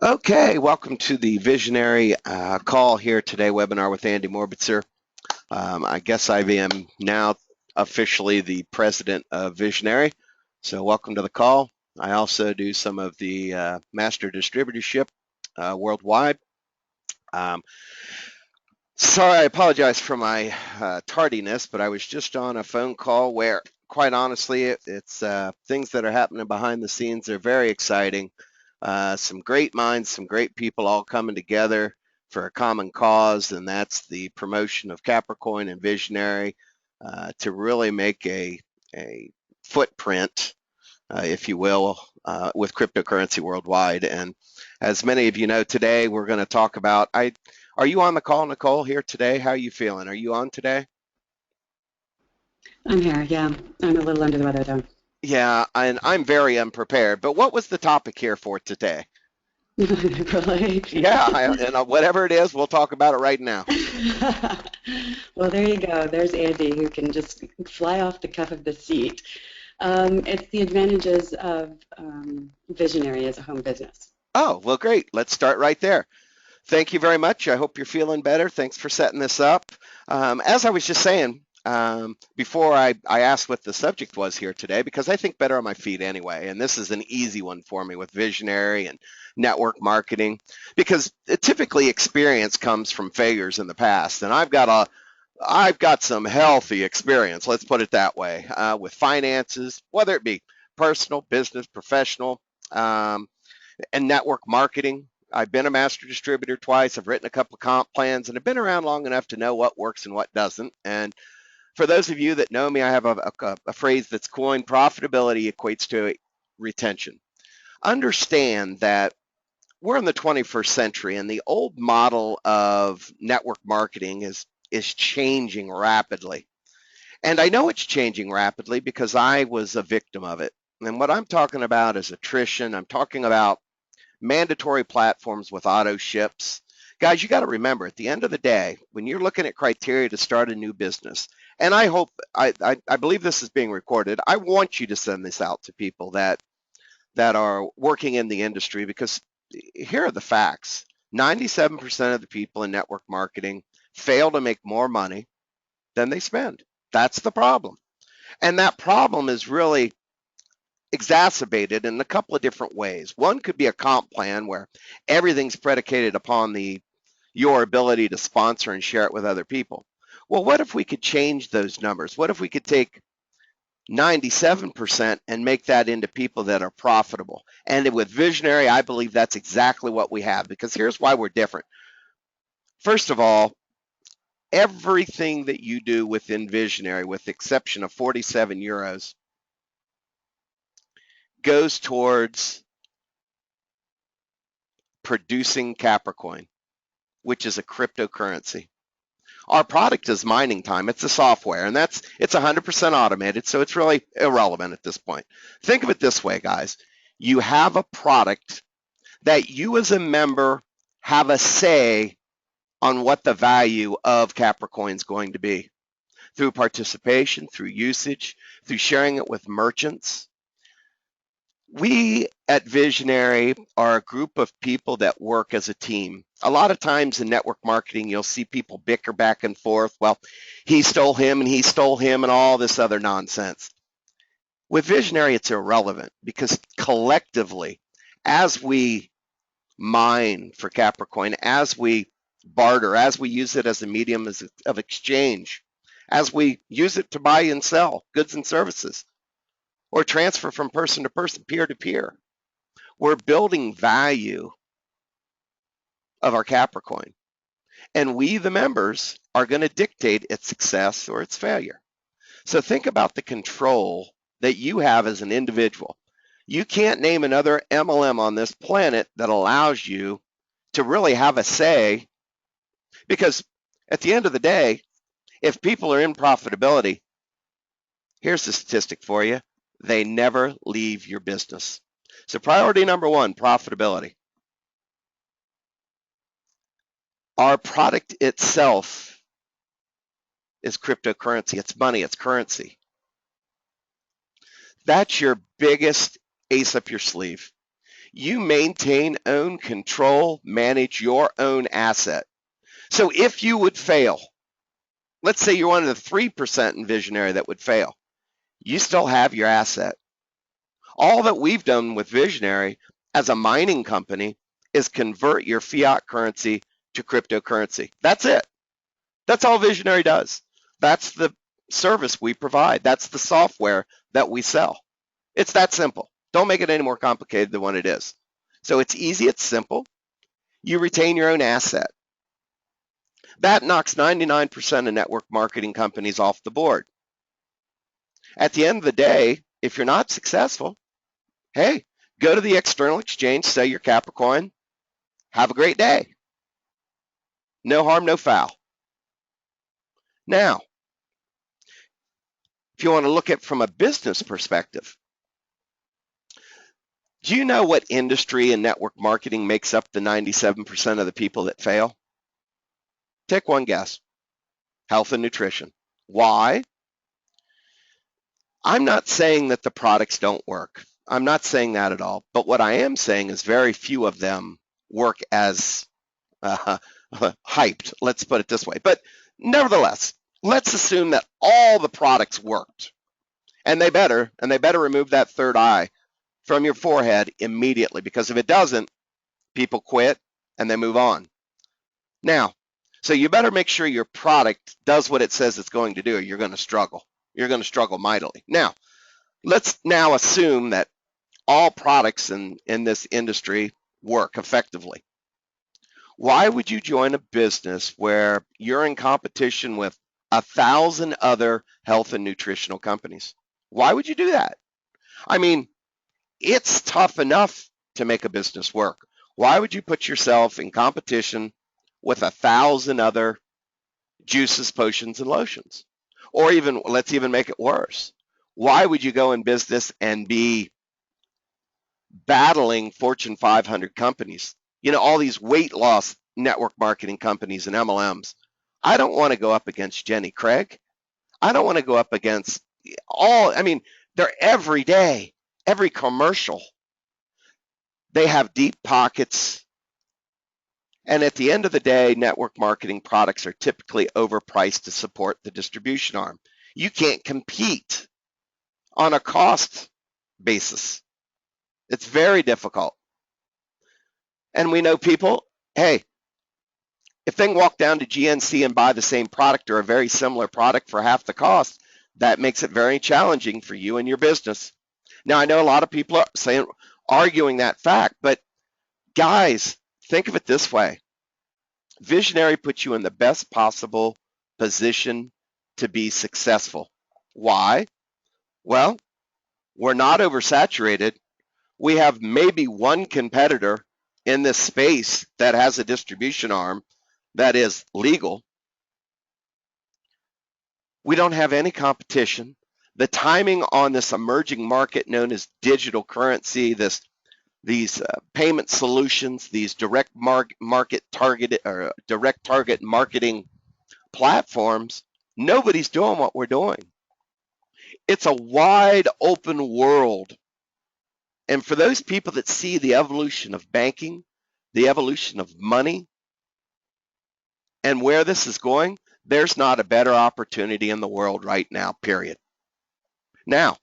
Okay, welcome to the Visionary call here today, webinar with Andy Morbitzer. I guess I am now officially the president of Visionary, so welcome to the call. I also do some of the master distributorship worldwide. Sorry, I apologize for my tardiness, but I was just on a phone call where, quite honestly, it's things that are happening behind the scenes. They're very exciting. Some great minds, some great people all coming together for a common cause, and that's the promotion of Capricorn and Visionary to really make a footprint, if you will, with cryptocurrency worldwide. And as many of you know, today we're going to talk about, are you on the call, Nicole, here today? How are you feeling? Are you on today? I'm here, yeah. I'm a little under the weather though. Yeah, and I'm very unprepared, but what was the topic here for today? Really? Yeah, and whatever it is, we'll talk about it right now. Well, there you go. There's Andy who can just fly off the cuff of the seat. It's the advantages of Visionary as a home business. Oh, well, great. Let's start right there. Thank you very much. I hope you're feeling better. Thanks for setting this up. As I was just saying, before I asked what the subject was here today, because I think better on my feet anyway, and this is an easy one for me with Visionary and network marketing, because typically experience comes from failures in the past, and I've got some healthy experience, let's put it that way, with finances, whether it be personal, business, professional, um, and network marketing. I've been a master distributor twice. I've written a couple of comp plans, and I've been around long enough to know what works and what doesn't. And for those of you that know me, I have a phrase that's coined: profitability equates to retention. Understand that we're in the 21st century, and the old model of network marketing is changing rapidly. And I know it's changing rapidly because I was a victim of it. And what I'm talking about is attrition. I'm talking about mandatory platforms with auto ships. Guys, you got to remember at the end of the day, when you're looking at criteria to start a new business, and I hope, I believe this is being recorded. I want you to send this out to people that are working in the industry, because here are the facts. 97% of the people in network marketing fail to make more money than they spend. That's the problem. And that problem is really exacerbated in a couple of different ways. One could be a comp plan where everything's predicated upon your ability to sponsor and share it with other people. Well, what if we could change those numbers? What if we could take 97% and make that into people that are profitable? And with Visionary, I believe that's exactly what we have, because here's why we're different. First of all, everything that you do within Visionary, with the exception of 47 euros, goes towards producing Capricorn, which is a cryptocurrency. Our product is mining time. It's a software, and it's 100% automated, so it's really irrelevant at this point. Think of it this way, guys. You have a product that you as a member have a say on what the value of Capricorn is going to be through participation, through usage, through sharing it with merchants. We at Visionary are a group of people that work as a team. A lot of times in network marketing, you'll see people bicker back and forth. Well, he stole him and he stole him and all this other nonsense. With Visionary, it's irrelevant, because collectively, as we mine for Capricorn, as we barter, as we use it as a medium of exchange, as we use it to buy and sell goods and services, or transfer from person to person, peer to peer, we're building value of our Capricorn. And we, the members, are going to dictate its success or its failure. So think about the control that you have as an individual. You can't name another MLM on this planet that allows you to really have a say, because at the end of the day, if people are in profitability, here's the statistic for you: they never leave your business. So priority number one, profitability. Our product itself is cryptocurrency. It's money, it's currency. That's your biggest ace up your sleeve. You maintain, own, control, manage your own asset. So if you would fail, let's say you're one of the 3% in Visionary that would fail, you still have your asset. All that we've done with Visionary as a mining company is convert your fiat currency to cryptocurrency. That's it. That's all Visionary does. That's the service we provide. That's the software that we sell. It's that simple. Don't make it any more complicated than what it is. So it's easy, it's simple. You retain your own asset. That knocks 99% of network marketing companies off the board. At the end of the day, if you're not successful, hey, go to the external exchange, sell your Capricorn, have a great day. No harm, no foul. Now, if you want to look at it from a business perspective, do you know what industry and network marketing makes up the 97% of the people that fail? Take one guess. Health and nutrition. Why? I'm not saying that the products don't work. I'm not saying that at all. But what I am saying is very few of them work as hyped, let's put it this way. But nevertheless, let's assume that all the products worked. And they better remove that third eye from your forehead immediately, because if it doesn't, people quit and they move on. Now, so you better make sure your product does what it says it's going to do, or you're going to struggle. You're going to struggle mightily. Now, let's now assume that all products in this industry work effectively. Why would you join a business where you're in competition with 1,000 other health and nutritional companies? Why would you do that? I mean, it's tough enough to make a business work. Why would you put yourself in competition with 1,000 other juices, potions, and lotions? Or even, let's even make it worse. Why would you go in business and be battling Fortune 500 companies? You know, all these weight loss network marketing companies and MLMs. I don't want to go up against Jenny Craig. I don't want to go up against they're every day, every commercial. They have deep pockets. And at the end of the day, network marketing products are typically overpriced to support the distribution arm. You can't compete on a cost basis. It's very difficult. And we know people, hey, if they can walk down to GNC and buy the same product or a very similar product for half the cost, that makes it very challenging for you and your business. Now, I know a lot of people are arguing that fact, but guys, think of it this way. Visionary puts you in the best possible position to be successful. Why? Well, we're not oversaturated. We have maybe one competitor in this space that has a distribution arm that is legal. We don't have any competition. The timing on this emerging market known as digital currency, these payment solutions, these direct market targeted or direct target marketing platforms, nobody's doing what we're doing. It's a wide open world. And for those people that see the evolution of banking, the evolution of money, and where this is going, there's not a better opportunity in the world right now, period. Now,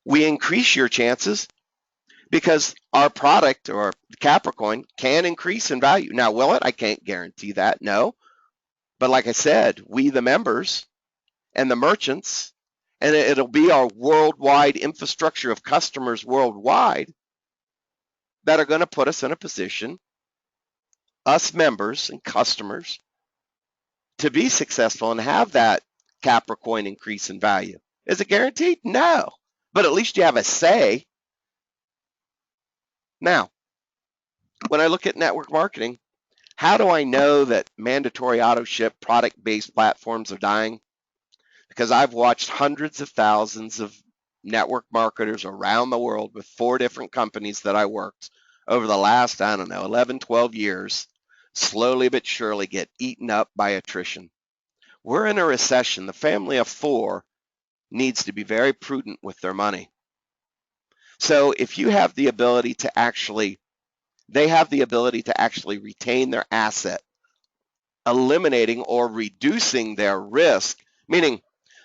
we increase your chances because our product or Capricorn can increase in value. Now, will it? I can't guarantee that, no. But like I said, we the members and the merchants, and it'll be our worldwide infrastructure of customers worldwide that are going to put us in a position, us members and customers, to be successful and have that Capricorn increase in value. Is it guaranteed? No. But at least you have a say. Now, when I look at network marketing, how do I know that mandatory auto ship product-based platforms are dying? Because I've watched hundreds of thousands of network marketers around the world with 4 different companies that I worked over the last, 11, 12 years, slowly but surely get eaten up by attrition. We're in a recession. The family of 4 needs to be very prudent with their money. So if you have the ability to actually They have the ability to actually retain their asset, eliminating or reducing their risk, meaning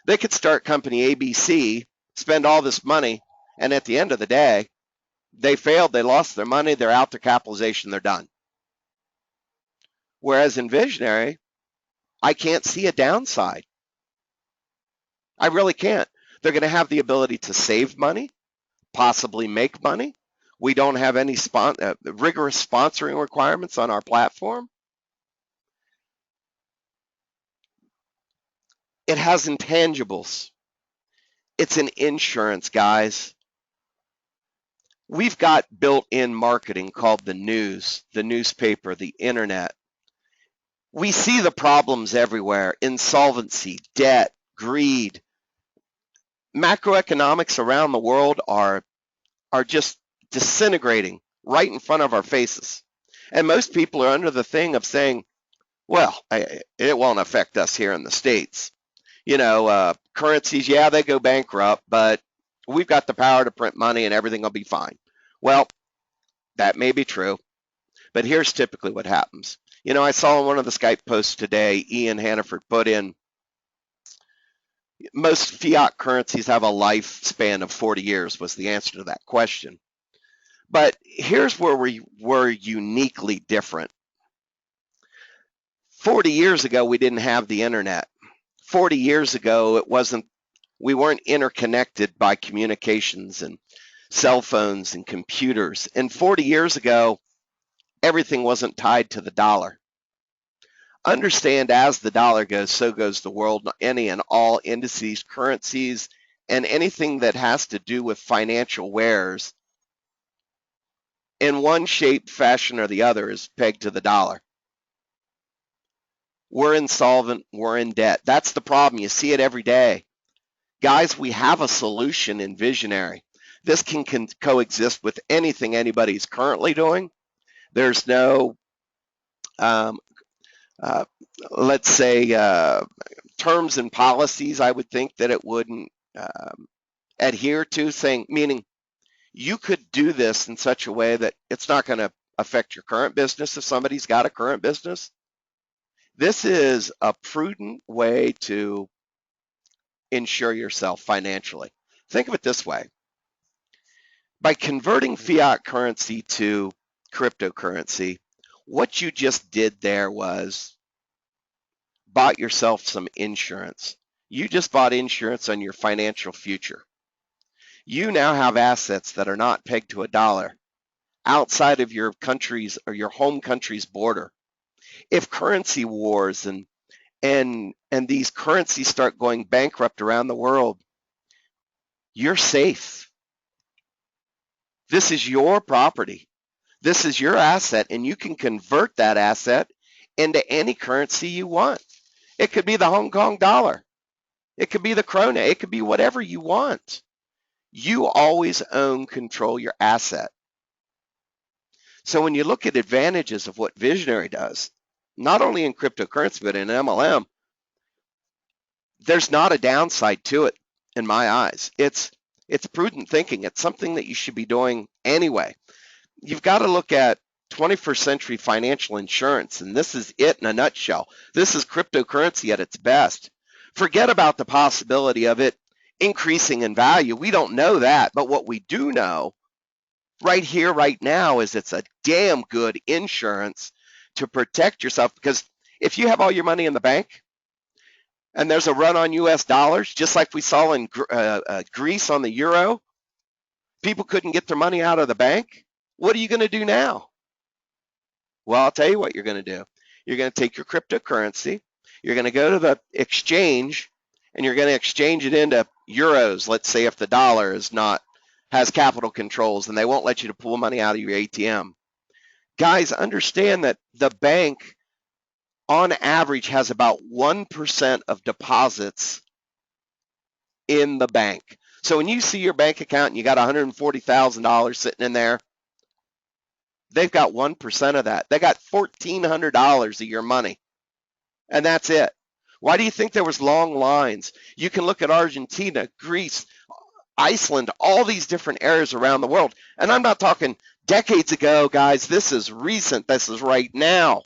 they could start company ABC, spend all this money, and at the end of the day, they failed, they lost their money, they're out their capitalization, they're done. Whereas in Visionary, I can't see a downside. I really can't. They're going to have the ability to save money, possibly make money. We don't have any rigorous sponsoring requirements on our platform. It has intangibles. It's an insurance, guys. We've got built-in marketing called the news, the newspaper, the internet. We see the problems everywhere: insolvency, debt, greed. Macroeconomics around the world are just disintegrating right in front of our faces. And most people are under the thing of saying, well, it won't affect us here in the States. Currencies, yeah, they go bankrupt, but we've got the power to print money and everything will be fine. Well, that may be true, but here's typically what happens. I saw in one of the Skype posts today, Ian Hannaford put in, most fiat currencies have a lifespan of 40 years was the answer to that question. But here's where we were uniquely different. 40 years ago, we didn't have the internet. 40 years ago, we weren't interconnected by communications and cell phones and computers. And 40 years ago, everything wasn't tied to the dollar. Understand, as the dollar goes, so goes the world. Any and all indices, currencies, and anything that has to do with financial wares in one shape, fashion, or the other is pegged to the dollar. We're insolvent, we're in debt. That's the problem. You see it every day. Guys, we have a solution in Visionary. This can coexist with anything anybody's currently doing. There's no, let's say, terms and policies I would think that it wouldn't adhere to, meaning you could do this in such a way that it's not going to affect your current business if somebody's got a current business. This is a prudent way to insure yourself financially. Think of it this way. By converting fiat currency to cryptocurrency, what you just did there was bought yourself some insurance. You just bought insurance on your financial future. You now have assets that are not pegged to a dollar outside of your country's or your home country's border. If currency wars and these currencies start going bankrupt around the world, you're safe. This is your property. This is your asset, and you can convert that asset into any currency you want. It could be the Hong Kong dollar. It could be the krona. It could be whatever you want. You always control your asset. So when you look at advantages of what Visionary does, not only in cryptocurrency, but in MLM, there's not a downside to it in my eyes. It's prudent thinking. It's something that you should be doing anyway. You've got to look at 21st century financial insurance, and this is it in a nutshell. This is cryptocurrency at its best. Forget about the possibility of it increasing in value. We don't know that, but what we do know right here, right now, is it's a damn good insurance to protect yourself, because if you have all your money in the bank and there's a run on US dollars, just like we saw in Greece on the euro, people couldn't get their money out of the bank. What are you going to do now? Well, I'll tell you what you're going to do. You're going to take your cryptocurrency, you're going to go to the exchange, and you're going to exchange it into euros. Let's say if the dollar has capital controls and they won't let you to pull money out of your ATM. Guys, understand that the bank on average has about 1% of deposits in the bank. So when you see your bank account and you got $140,000 sitting in there, they've got 1% of that. They got $1,400 of your money, and that's it. Why do you think there was long lines? You can look at Argentina, Greece, Iceland, all these different areas around the world. And I'm not talking Decades ago, guys, this is recent. This is right now.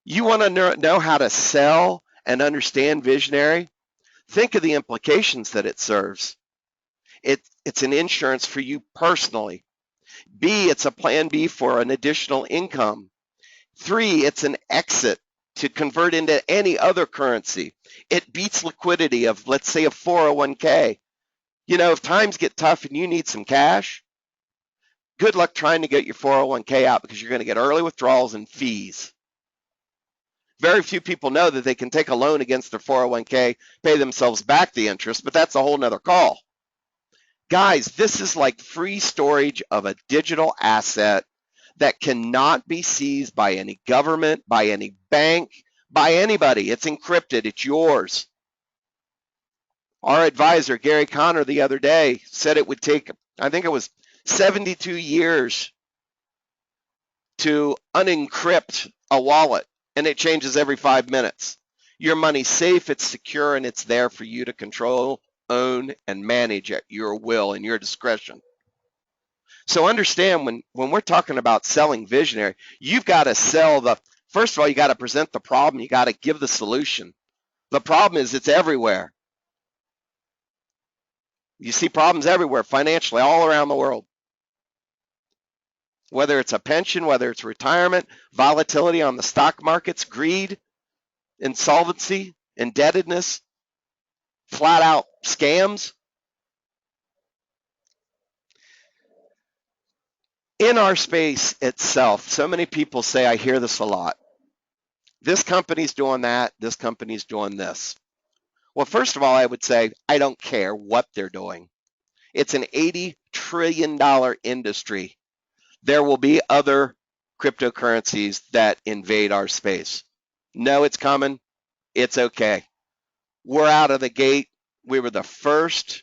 You want to know how to sell and understand Visionary? Think of the implications that it serves. It's an insurance for you personally. B, it's a plan B for an additional income. 3, it's an exit to convert into any other currency. It beats liquidity of, let's say, a 401k. You know, if times get tough and you need some cash, good luck trying to get your 401k out because you're going to get early withdrawals and fees. Very few people know that they can take a loan against their 401k, pay themselves back the interest, but that's a whole nother call. Guys, this is like free storage of a digital asset that cannot be seized by any government, by any bank, by anybody. It's encrypted. It's yours. Our advisor, Gary Connor, the other day said it would take, I think it was 72 years to unencrypt a wallet, and it changes every 5 minutes. Your money's safe, it's secure, and it's there for you to control, own, and manage at your will and your discretion. So understand when we're talking about selling Visionary, you've got to sell first of all, you got to present the problem, you got to give the solution. The problem is it's everywhere. You see problems everywhere financially, all around the world. Whether it's a pension, whether it's retirement, volatility on the stock markets, greed, insolvency, indebtedness, flat out scams. In our space itself, so many people say, I hear this a lot. This company's doing that, this company's doing this. Well, first of all, I would say, I don't care what they're doing. It's an $80 trillion industry. There will be other cryptocurrencies that invade our space. No, it's coming. It's okay. We're out of the gate. We were the first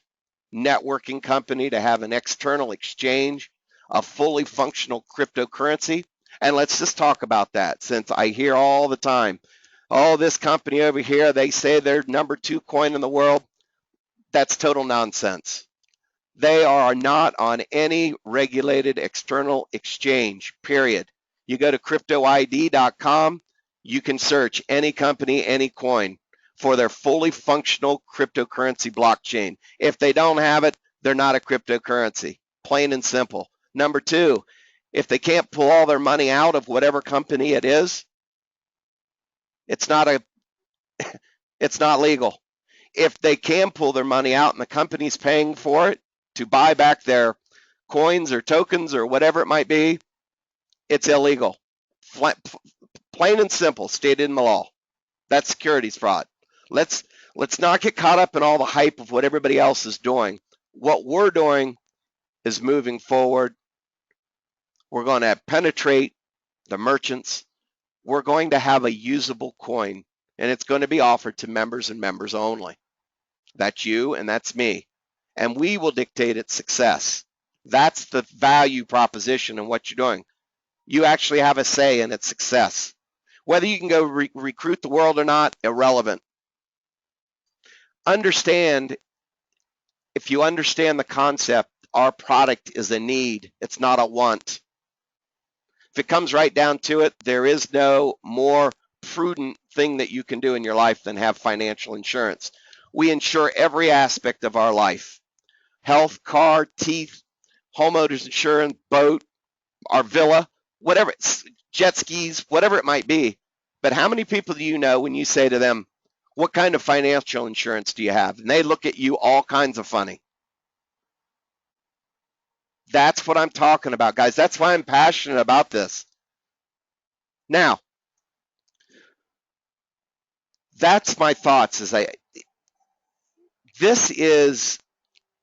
networking company to have an external exchange, a fully functional cryptocurrency. And let's just talk about that, since I hear all the time, oh, this company over here, they say they're number 2 coin in the world. That's total nonsense. They are not on any regulated external exchange, period. You go to cryptoid.com, you can search any company, any coin for their fully functional cryptocurrency blockchain. If they don't have it, they're not a cryptocurrency, plain and simple. Number 2, if they can't pull all their money out of whatever company it is, it's not legal. If they can pull their money out and the company's paying for it to buy back their coins or tokens or whatever it might be, it's illegal. Plain and simple, stated in the law. That's securities fraud. Let's not get caught up in all the hype of what everybody else is doing. What we're doing is moving forward. We're going to penetrate the merchants. We're going to have a usable coin, and it's going to be offered to members and members only. That's you and that's me. And we will dictate its success. That's the value proposition in what you're doing. You actually have a say in its success. Whether you can go recruit the world or not, irrelevant. Understand, if you understand the concept, our product is a need. It's not a want. If it comes right down to it, there is no more prudent thing that you can do in your life than have financial insurance. We insure every aspect of our life. Health, car, teeth, homeowners insurance, boat, our villa, whatever, jet skis, whatever it might be. But how many people do you know when you say to them, what kind of financial insurance do you have? And they look at you all kinds of funny. That's what I'm talking about, guys. That's why I'm passionate about this. Now, that's my thoughts. This is,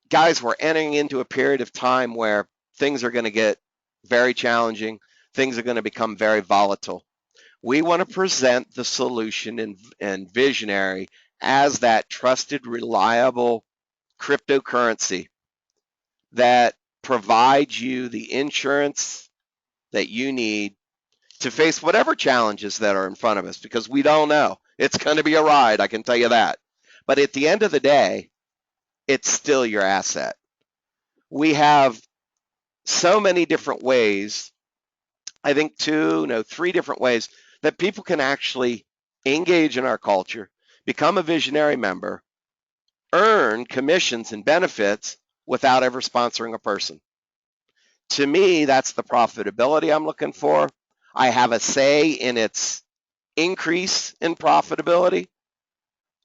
guys, we're entering into a period of time where things are going to get very challenging. Things are going to become very volatile. We want to present the solution in Visionary as that trusted, reliable cryptocurrency that provides you the insurance that you need to face whatever challenges that are in front of us, because we don't know. It's going to be a ride, I can tell you that. But at the end of the day, it's still your asset. We have so many different ways. I think two, no, three different ways that people can actually engage in our culture, become a visionary member, earn commissions and benefits without ever sponsoring a person. To me, that's the profitability I'm looking for. I have a say in its increase in profitability.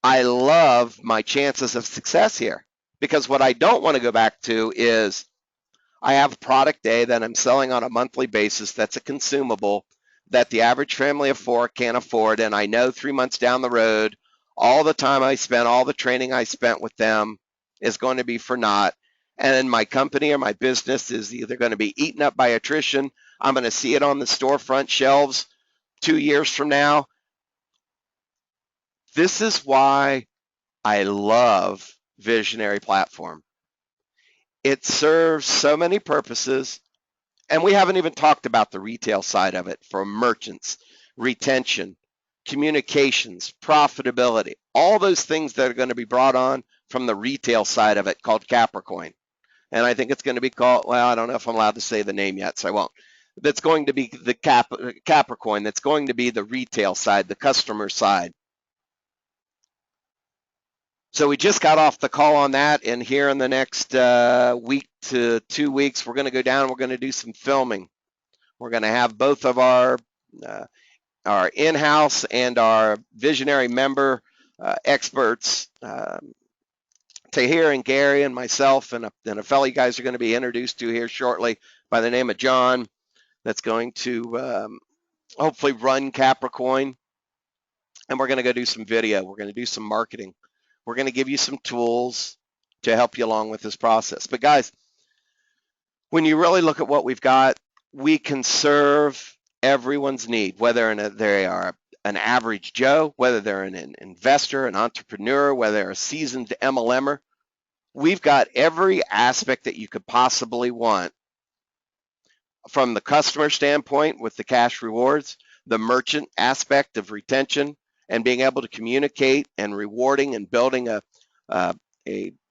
I love my chances of success here because what I don't want to go back to is I have product A that I'm selling on a monthly basis that's a consumable that the average family of four can't afford, and I know 3 months down the road, all the time I spent, all the training I spent with them is going to be for naught. And my company or my business is either going to be eaten up by attrition. I'm going to see it on the storefront shelves 2 years from now. This is why I love Visionary Platform. It serves so many purposes. And we haven't even talked about the retail side of it for merchants, retention, communications, profitability, all those things that are going to be brought on from the retail side of it called Capricorn. And I think it's going to be called, well, I don't know if I'm allowed to say the name yet, so I won't. That's going to be the Capricorn. That's going to be the retail side, the customer side. So we just got off the call on that, and here in the next week to 2 weeks, we're going to go down and we're going to do some filming. We're going to have both of our in-house and our visionary member experts, Tahir and Gary and myself, and a fellow you guys are going to be introduced to here shortly by the name of John, that's going to hopefully run Capricorn. And we're going to go do some video. We're going to do some marketing. We're going to give you some tools to help you along with this process. But guys, when you really look at what we've got, we can serve everyone's need, whether they are an average Joe, whether they're an investor, an entrepreneur, whether they're a seasoned MLMer. We've got every aspect that you could possibly want from the customer standpoint with the cash rewards, the merchant aspect of retention, and being able to communicate and rewarding and building a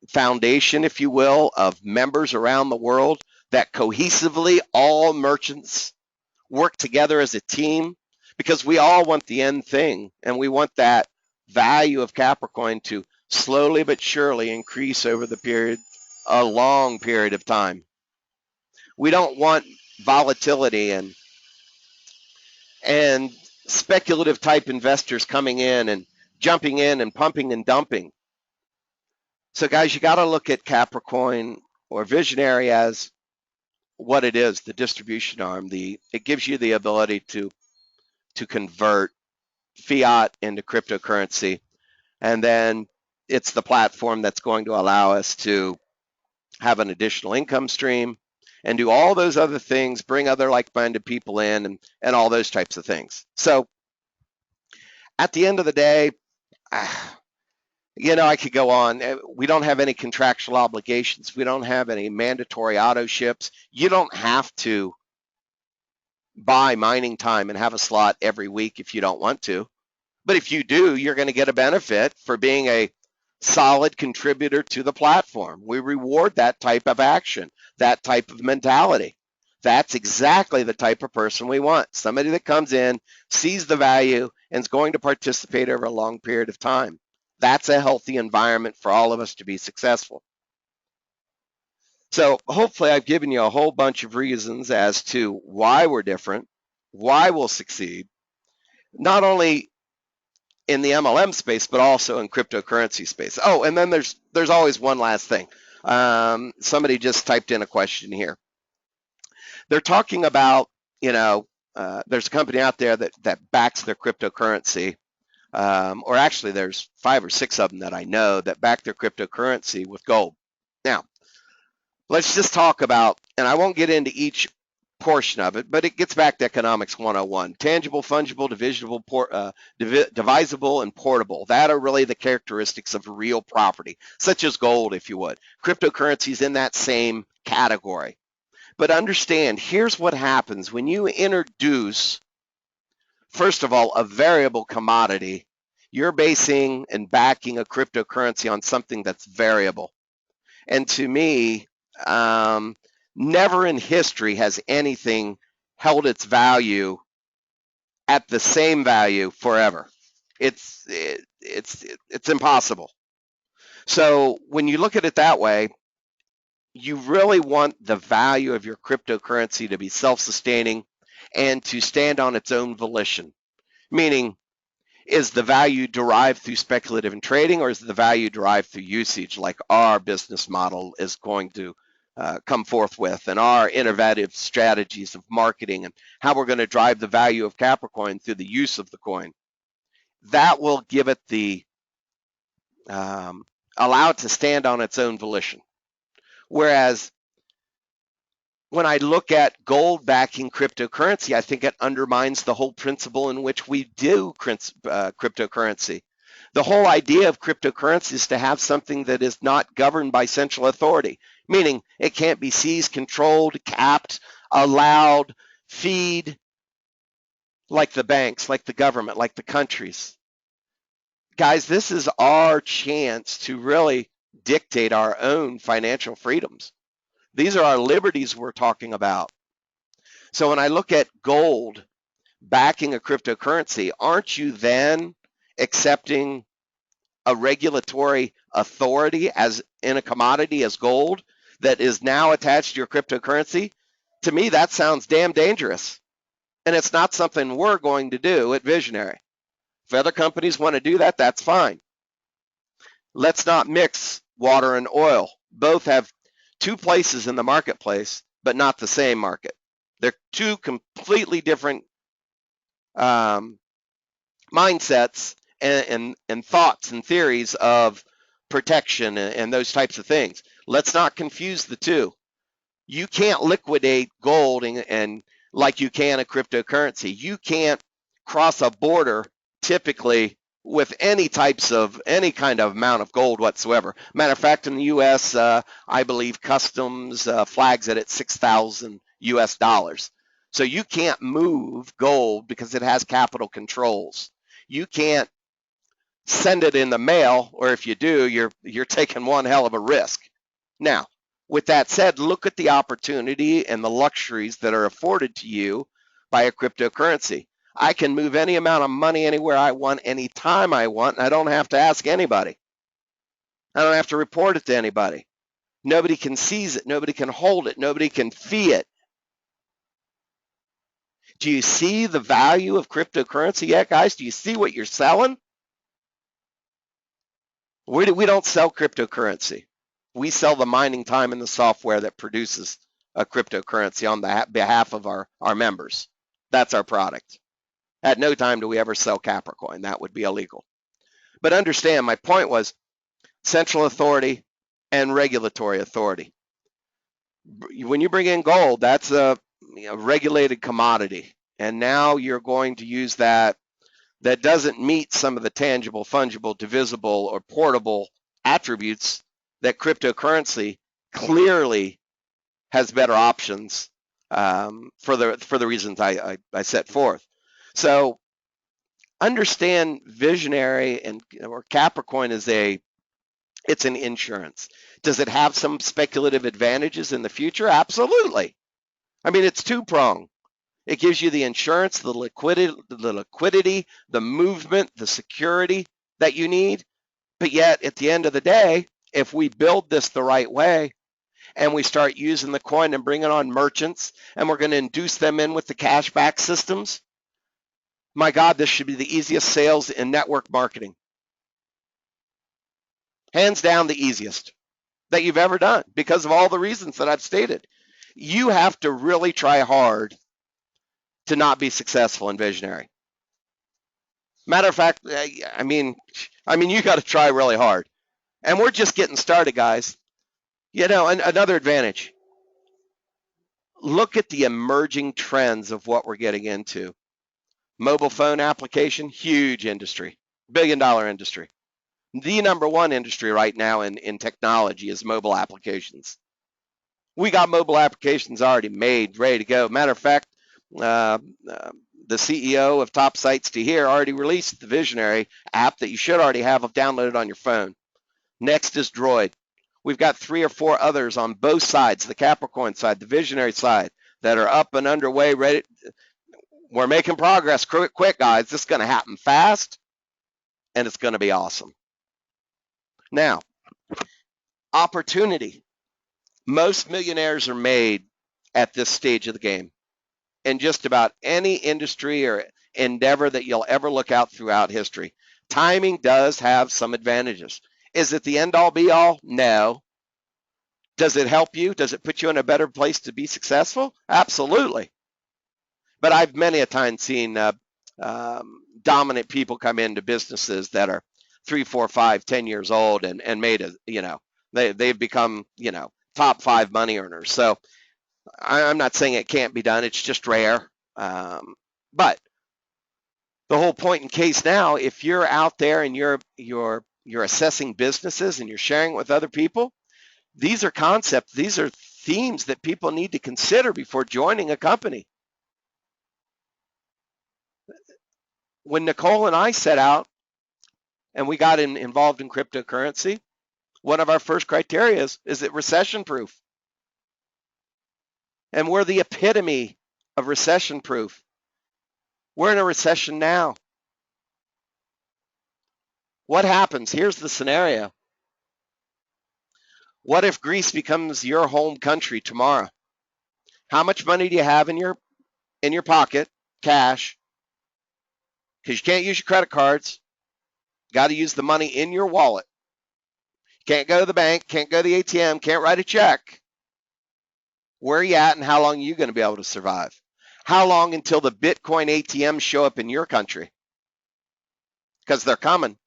foundation, if you will, of members around the world that cohesively all merchants work together as a team because we all want the end thing, and we want that value of Capricorn to slowly but surely increase over a long period of time. We don't want volatility and speculative type investors coming in and jumping in and pumping and dumping. So guys, you got to look at Capricorn or Visionary as what it is, the distribution arm. It gives you the ability to convert fiat into cryptocurrency, and then it's the platform that's going to allow us to have an additional income stream and do all those other things, bring other like-minded people in, and all those types of things. So at the end of the day, I could go on. We don't have any contractual obligations. We don't have any mandatory auto ships. You don't have to buy mining time and have a slot every week if you don't want to. But if you do, you're going to get a benefit for being a solid contributor to the platform. We reward that type of action, that type of mentality. That's exactly the type of person we want. Somebody that comes in, sees the value, and is going to participate over a long period of time. That's a healthy environment for all of us to be successful. So hopefully I've given you a whole bunch of reasons as to why we're different, why we'll succeed, not only in the MLM space, but also in cryptocurrency space. Oh, and then there's always one last thing. Somebody just typed in a question here. They're talking about, there's a company out there that backs their cryptocurrency, or actually there's 5 or 6 of them that I know that back their cryptocurrency with gold. Now, let's just talk about, and I won't get into each portion of it, but it gets back to economics 101. Tangible, fungible, divisible, and portable. That are really the characteristics of real property, such as gold, if you would. Cryptocurrency is in that same category. But understand, here's what happens when you introduce, first of all, a variable commodity. You're basing and backing a cryptocurrency on something that's variable. And to me, Never in history has anything held its value at the same value forever. It's impossible. So when you look at it that way, you really want the value of your cryptocurrency to be self-sustaining and to stand on its own volition. Meaning, is the value derived through speculative and trading, or is the value derived through usage, like our business model is going to come forth with, and our innovative strategies of marketing, and how we're going to drive the value of Capricorn through the use of the coin? That will give it the allow it to stand on its own volition. Whereas when I look at gold backing cryptocurrency, I think it undermines the whole principle in which we do cryptocurrency. The whole idea of cryptocurrency is to have something that is not governed by central authority, meaning it can't be seized, controlled, capped, allowed, feed, like the banks, like the government, like the countries. Guys, this is our chance to really dictate our own financial freedoms. These are our liberties we're talking about. So when I look at gold backing a cryptocurrency, aren't you then accepting a regulatory authority as in a commodity as gold that is now attached to your cryptocurrency? To me, that sounds damn dangerous. And it's not something we're going to do at Visionary. If other companies want to do that, that's fine. Let's not mix water and oil. Both have two places in the marketplace, but not the same market. They're two completely different mindsets and thoughts and theories of protection and those types of things. Let's not confuse the two. You can't liquidate gold and like you can a cryptocurrency. You can't cross a border typically with any kind of amount of gold whatsoever. Matter of fact, in the U.S., I believe customs flags it at 6,000 U.S. dollars. So you can't move gold because it has capital controls. You can't send it in the mail, or if you do, you're taking one hell of a risk. Now, with that said, look at the opportunity and the luxuries that are afforded to you by a cryptocurrency. I can move any amount of money anywhere I want, anytime I want, and I don't have to ask anybody. I don't have to report it to anybody. Nobody can seize it. Nobody can hold it. Nobody can fee it. Do you see the value of cryptocurrency yet, guys? Do you see what you're selling? We don't sell cryptocurrency. We sell the mining time and the software that produces a cryptocurrency on the behalf of our members. That's our product. At no time do we ever sell Capricorn. That would be illegal. But understand, my point was central authority and regulatory authority. When you bring in gold, that's a regulated commodity. And now you're going to use that doesn't meet some of the tangible, fungible, divisible, or portable attributes that cryptocurrency clearly has better options for the reasons I set forth. So understand Visionary or Capricorn is it's an insurance. Does it have some speculative advantages in the future? Absolutely. I mean, it's two-pronged. It gives you the insurance, the liquidity, the movement, the security that you need. But yet, at the end of the day, if we build this the right way and we start using the coin and bringing on merchants and we're going to induce them in with the cashback systems, my God, this should be the easiest sales in network marketing. Hands down the easiest that you've ever done because of all the reasons that I've stated. You have to really try hard to not be successful in Visionary. Matter of fact, I mean, you got to try really hard. And we're just getting started, guys. You know, another advantage. Look at the emerging trends of what we're getting into. Mobile phone application, huge industry, billion-dollar industry. The number one industry right now in technology is mobile applications. We got mobile applications already made, ready to go. Matter of fact, the CEO of Top Sites to Here already released the Visionary app that you should already have downloaded on your phone. Next is Droid. We've got 3 or 4 others on both sides, the Capricorn side, the Visionary side, that are up and underway, ready. We're making progress quick, guys. This is going to happen fast, and it's going to be awesome. Now, opportunity. Most millionaires are made at this stage of the game in just about any industry or endeavor that you'll ever look out throughout history. Timing does have some advantages. Is it the end all be all? No. Does it help you? Does it put you in a better place to be successful? Absolutely. But I've many a time seen dominant people come into businesses that are 3, 4, 5, 10 years old and made a, they've become, top 5 money earners. So I'm not saying it can't be done. It's just rare. But the whole point in case now, if you're out there and you're assessing businesses and you're sharing it with other people, these are concepts, these are themes that people need to consider before joining a company. When Nicole and I set out and we got involved in cryptocurrency, one of our first criteria is it recession proof? And we're the epitome of recession proof. We're in a recession now. What happens? Here's the scenario. What if Greece becomes your home country tomorrow? How much money do you have in your pocket, cash? Because you can't use your credit cards. Got to use the money in your wallet. Can't go to the bank, can't go to the ATM, can't write a check. Where are you at and how long are you going to be able to survive? How long until the Bitcoin ATMs show up in your country? Because they're coming.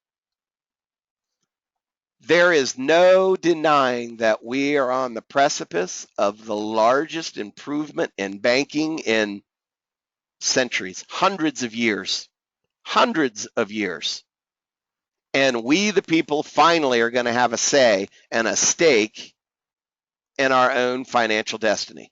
There is no denying that we are on the precipice of the largest improvement in banking in centuries, hundreds of years. And we, the people, finally are going to have a say and a stake in our own financial destiny,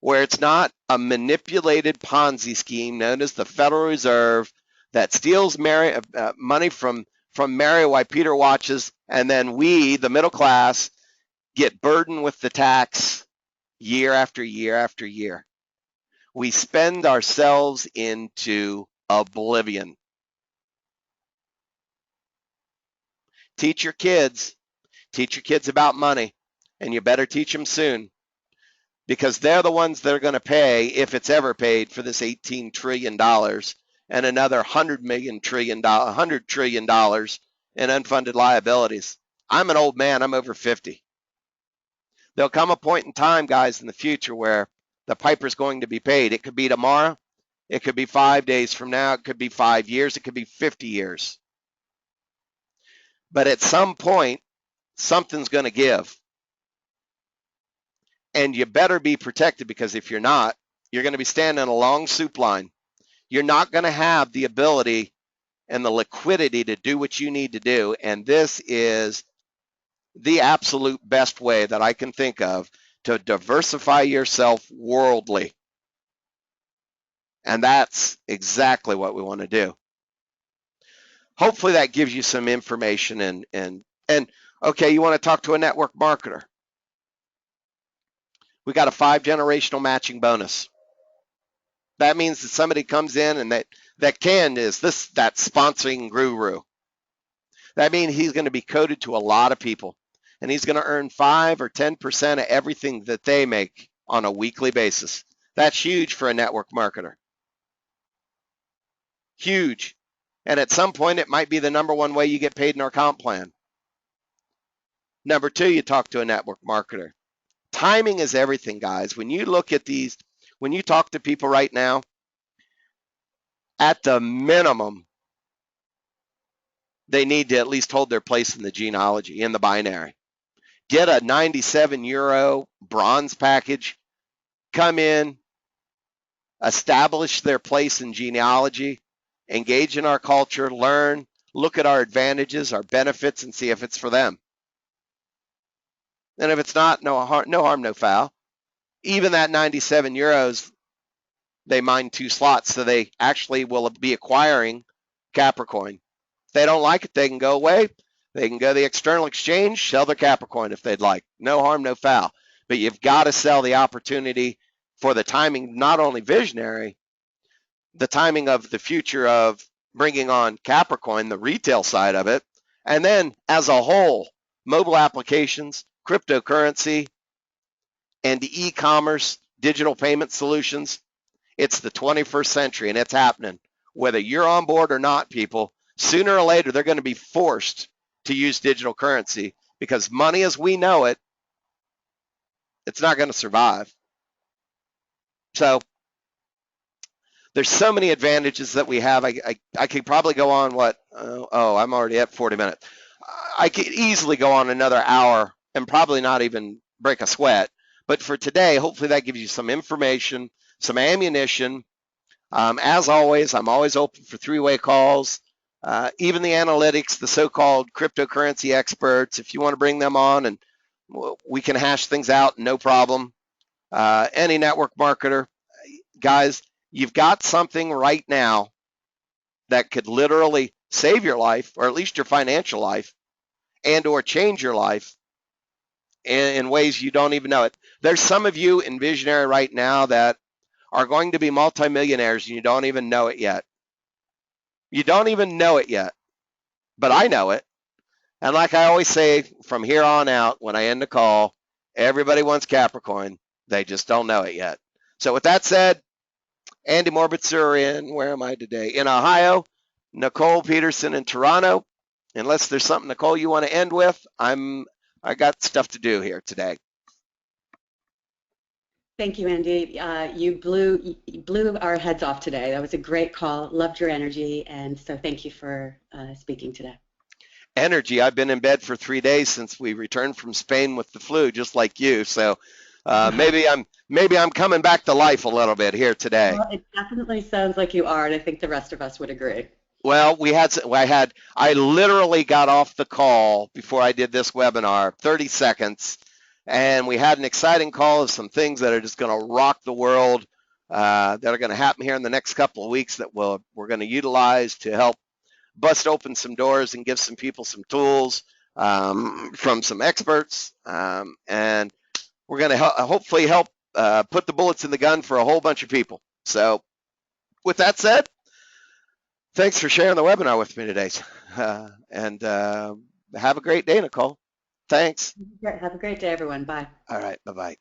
where it's not a manipulated Ponzi scheme known as the Federal Reserve that steals money from Mary while Peter watches, and then we, the middle class, get burdened with the tax year after year after year. We spend ourselves into oblivion. Teach your kids about money, and you better teach them soon, because they're the ones that are going to pay, if it's ever paid, for this $18 trillion and another $100 trillion in unfunded liabilities. I'm an old man. I'm over 50. There'll come a point in time, guys, in the future where the piper's going to be paid. It could be tomorrow. It could be 5 days from now. It could be 5 years. It could be 50 years. But at some point, something's going to give. And you better be protected, because if you're not, you're going to be standing in a long soup line. You're not going to have the ability and the liquidity to do what you need to do. And this is the absolute best way that I can think of to diversify yourself worldly. And that's exactly what we want to do. Hopefully that gives you some information and okay, you want to talk to a network marketer. We got a 5-generational matching bonus. That means that somebody comes in and that sponsoring guru. That means he's going to be coded to a lot of people, and he's going to earn 5 or 10% of everything that they make on a weekly basis. That's huge for a network marketer. Huge. And at some point, it might be the number one way you get paid in our comp plan. Number 2, you talk to a network marketer. Timing is everything, guys. When you look at these, when you talk to people right now, at the minimum, they need to at least hold their place in the genealogy, in the binary. Get a 97 euro bronze package, come in, establish their place in genealogy, engage in our culture, learn, look at our advantages, our benefits, and see if it's for them. And if it's not, no harm, no foul. Even that 97 euros, they mine 2 slots, so they actually will be acquiring Capricorn. If they don't like it, they can go away. They can go to the external exchange, sell their Capricorn if they'd like. No harm, no foul. But you've got to sell the opportunity for the timing, not only visionary, the timing of the future of bringing on Capricorn, the retail side of it, and then as a whole, mobile applications, cryptocurrency, and e-commerce, digital payment solutions. It's the 21st century, and it's happening. Whether you're on board or not, people, sooner or later, they're going to be forced to use digital currency because money as we know it, it's not going to survive. So there's so many advantages that we have. I could probably go on I'm already at 40 minutes. I could easily go on another hour and probably not even break a sweat. But for today, hopefully that gives you some information, some ammunition. As always, I'm always open for three-way calls. Even the analytics, the so-called cryptocurrency experts, if you want to bring them on and we can hash things out, no problem. Any network marketer, guys, you've got something right now that could literally save your life, or at least your financial life, and or change your life in ways you don't even know it. There's some of you in Visionary right now that are going to be multimillionaires and you don't even know it yet. You don't even know it yet, but I know it. And like I always say, from here on out, when I end the call, everybody wants Capricorn. They just don't know it yet. So with that said, Andy Morbitzer where am I today? In Ohio, Nicole Peterson in Toronto. Unless there's something, Nicole, you want to end with, I got stuff to do here today. Thank you, Andy. You blew our heads off today. That was a great call. Loved your energy, and so thank you for speaking today. Energy. I've been in bed for 3 days since we returned from Spain with the flu, just like you. So maybe I'm coming back to life a little bit here today. Well, it definitely sounds like you are, and I think the rest of us would agree. Well, I literally got off the call before I did this webinar, 30 seconds, and we had an exciting call of some things that are just going to rock the world, that are going to happen here in the next couple of weeks that we're going to utilize to help bust open some doors and give some people some tools from some experts, and we're going to hopefully help put the bullets in the gun for a whole bunch of people. So with that said, thanks for sharing the webinar with me today, and have a great day, Nicole. Thanks. Have a great day, everyone. Bye. All right, bye-bye.